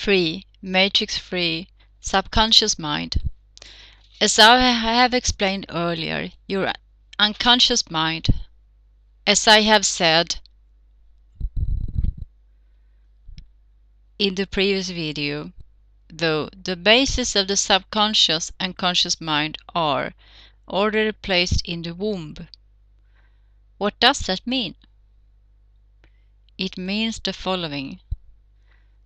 free, matrix-free, subconscious mind. As I have explained earlier, your unconscious mind, as I have said in the previous video, though the basis of the subconscious and conscious mind are already placed in the womb. What does that mean? It means the following.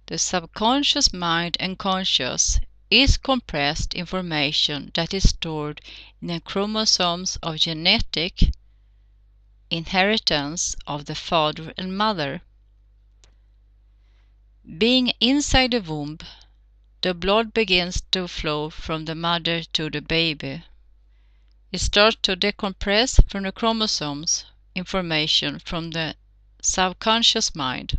The subconscious mind and conscious is compressed information that is stored in the chromosomes of genetic inheritance of the father and mother. Being inside the womb, the blood begins to flow from the mother to the baby. It starts to decompress from the chromosomes information from the subconscious mind,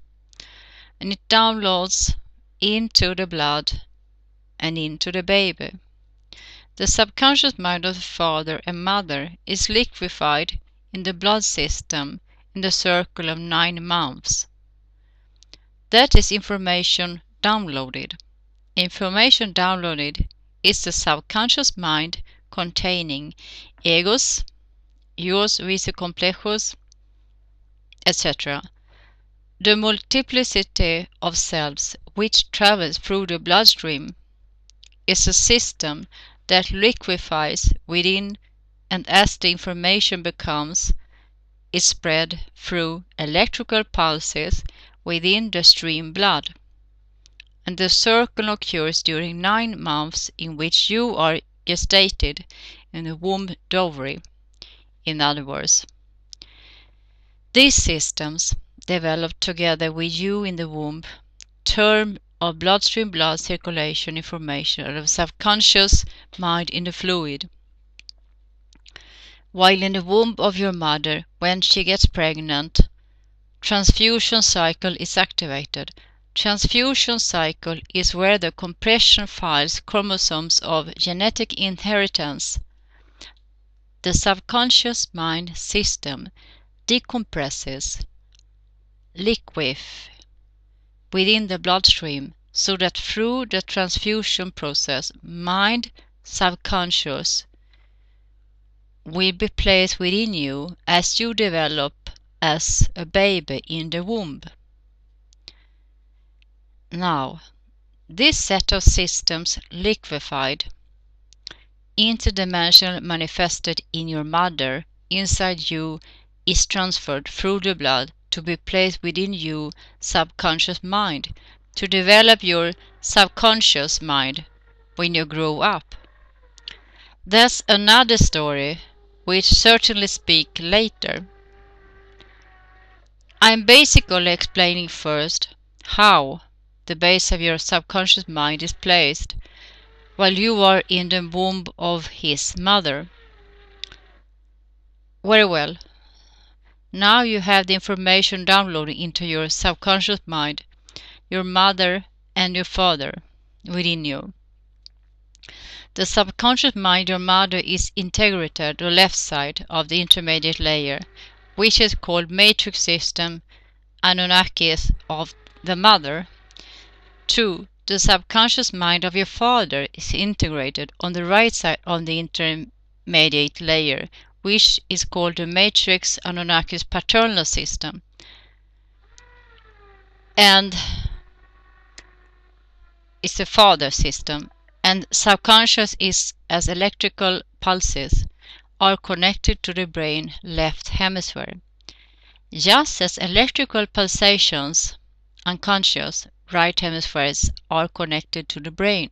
and it downloads into the blood and into the baby. The subconscious mind of the father and mother is liquefied in the blood system in the circle of 9 months. That is information downloaded. Information downloaded is the subconscious mind containing egos, yos, vice complejos, etc. The multiplicity of cells which travels through the bloodstream is a system that liquefies within, and as the information becomes, is spread through electrical pulses within the stream blood. And the circle occurs during 9 months in which you are gestated in the womb dowry. In other words, these systems develop together with you in the womb, term of bloodstream blood circulation information of subconscious mind in the fluid. While in the womb of your mother, when she gets pregnant, transfusion cycle is activated. Transfusion cycle is where the compression files chromosomes of genetic inheritance. The subconscious mind system decompresses, liquefy within the bloodstream so that through the transfusion process, mind subconscious will be placed within you as you develop as a baby in the womb. Now, this set of systems liquefied, interdimensional manifested in your mother, inside you, is transferred through the blood to be placed within you subconscious mind, to develop your subconscious mind when you grow up. That's another story which certainly speak later. I'm basically explaining first how the base of your subconscious mind is placed while you are in the womb of his mother. Very well. Now you have the information downloading into your subconscious mind, your mother and your father within you. The subconscious mind, your mother, is integrated to the left side of the intermediate layer, which is called matrix system Anunnakis of the mother. 2. The subconscious mind of your father is integrated on the right side of the intermediate layer, which is called the matrix Anunnakis paternal system. And it's the father system. And subconscious is as electrical pulses are connected to the brain left hemisphere. Just as electrical pulsations, unconscious, right hemispheres are connected to the brain.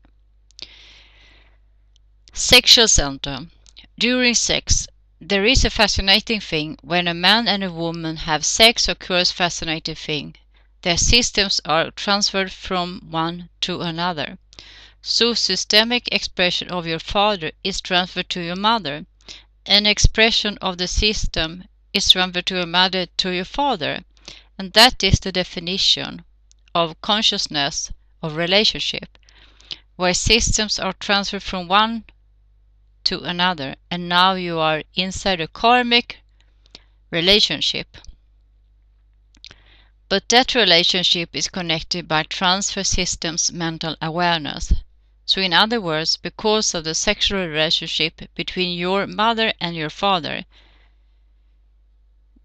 Sexual center. During sex, there is a fascinating thing. When a man and a woman have sex, occurs fascinating thing. Their systems are transferred from one to another. So systemic expression of your father is transferred to your mother. An expression of the system is transferred to your mother to your father. And that is the definition of consciousness of relationship, where systems are transferred from one to another, and now you are inside a karmic relationship. But that relationship is connected by transfer systems mental awareness. So in other words, because of the sexual relationship between your mother and your father,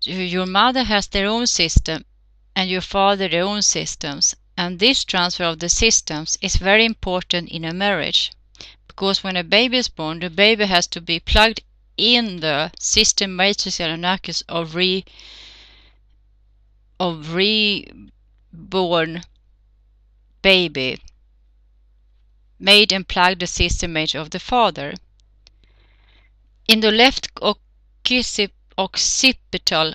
your mother has their own system and your father their own systems. And this transfer of the systems is very important in a marriage. Because when a baby is born, the baby has to be plugged in the system matrix Anunnakis of reborn baby, made and plugged the system matrix of the father. In the left occipital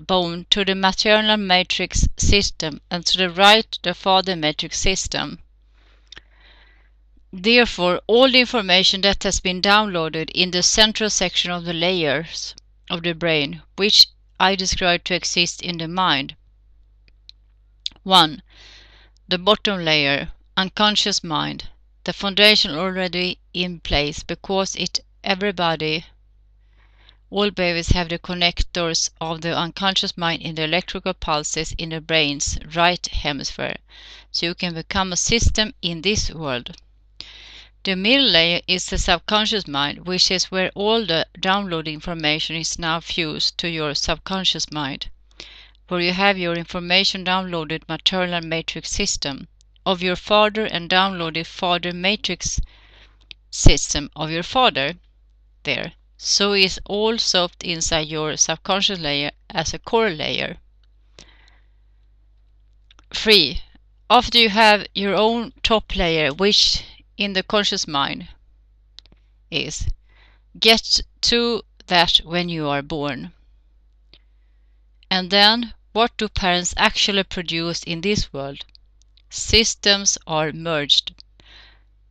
bone to the maternal matrix system, and to the right the father matrix system. Therefore, all the information that has been downloaded in the central section of the layers of the brain, which I described to exist in the mind. 1. The bottom layer, unconscious mind, the foundation already in place because all babies have the connectors of the unconscious mind in the electrical pulses in the brain's right hemisphere, so you can become a system in this world. The middle layer is the subconscious mind, which is where all the downloaded information is now fused to your subconscious mind, where you have your information downloaded maternal matrix system of your father and downloaded father matrix system of your father there. So it's all soaked inside your subconscious layer as a core layer. 3. After you have your own top layer, which in the conscious mind is, get to that when you are born. And then, what do parents actually produce in this world? Systems are merged.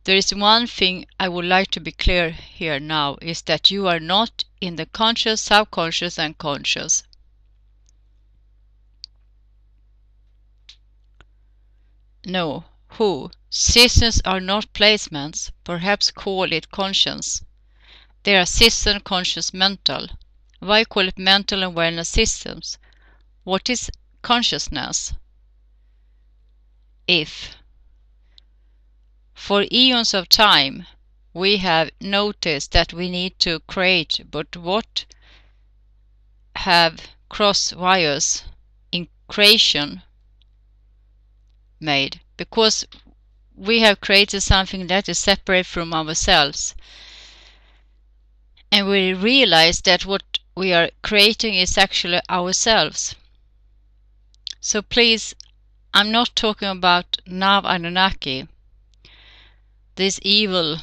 There is one thing I would like to be clear here now, is that you are not in the conscious, subconscious and conscious. No. Who? Systems are not placements, perhaps call it conscience. They are system conscious mental. Why call it mental awareness systems? What is consciousness? If, for eons of time, we have noticed that we need to create, but what have cross wires in creation made? Because we have created something that is separate from ourselves. And we realize that what we are creating is actually ourselves. So please, I'm not talking about Nav Anunnaki, these evil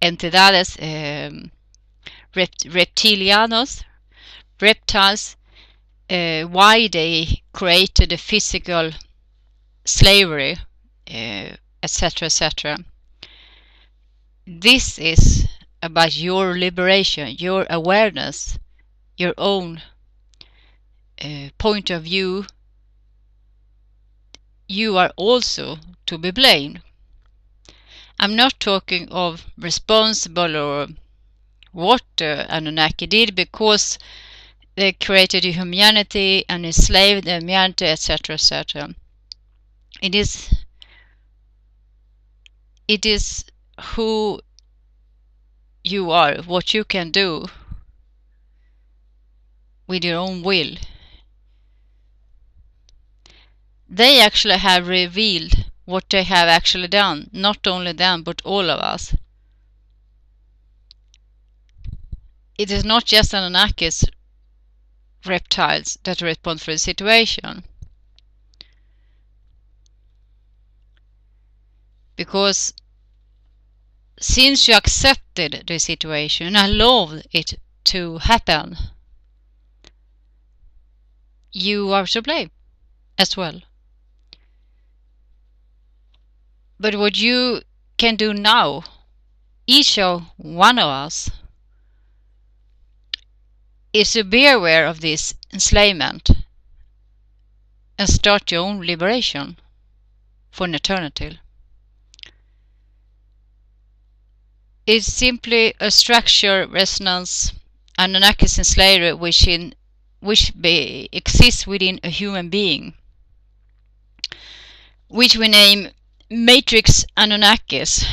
entidades, reptilianos, reptiles, why they created the physical slavery, etc., etc. This is about your liberation, your awareness, your own point of view. You are also to be blamed. I'm not talking of responsible or what Anunnaki did, because they created humanity and enslaved humanity, etc., etc. It is who you are, what you can do with your own will. They actually have revealed what they have actually done, not only them, but all of us. It is not just Anunnakis, reptiles, that respond for the situation. Because since you accepted the situation and allowed it to happen, you are to blame as well. But what you can do now, each of one of us, is to be aware of this enslavement and start your own liberation for an eternity. It's simply a structure resonance, Anunnakis and slavery, which in which exists within a human being, which we name Matrix Anunnakis,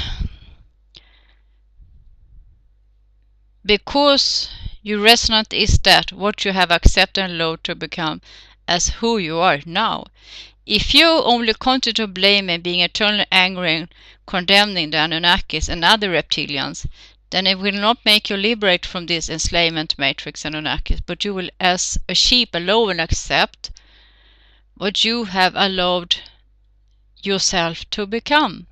because your resonance is that what you have accepted and allowed to become as who you are now. If you only continue to blame and being eternally angry and condemning the Anunnakis and other reptilians, then it will not make you liberate from this enslavement matrix Anunnakis, but you will as a sheep allow and accept what you have allowed yourself to become.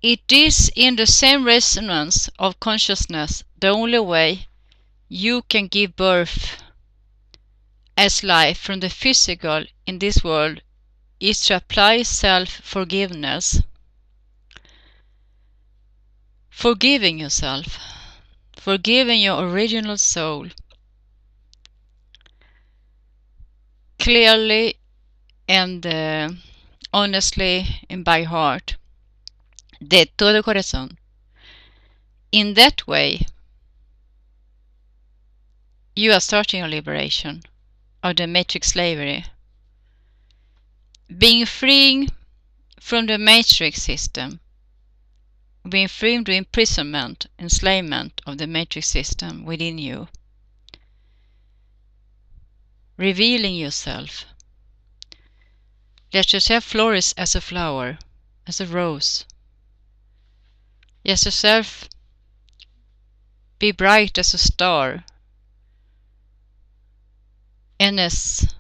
It is in the same resonance of consciousness the only way you can give birth as life from the physical in this world is to apply self-forgiveness. Forgiving yourself, forgiving your original soul, clearly and honestly and by heart, de todo corazón. In that way, you are starting your liberation of the matrix slavery, being free from the matrix system, being free from the imprisonment, enslavement of the matrix system within you, revealing yourself. Let yourself flourish as a flower, as a rose. Let yourself be bright as a star and as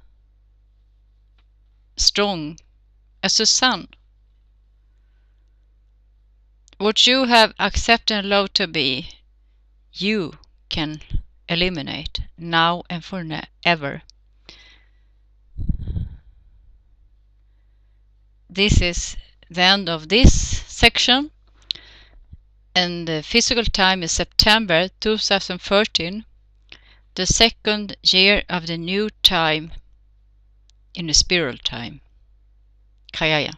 strong as the sun. What you have accepted and allowed to be, you can eliminate now and forever. This is the end of this section, and the physical time is September 2013, the second year of the new time in the spiral time. Kayaya.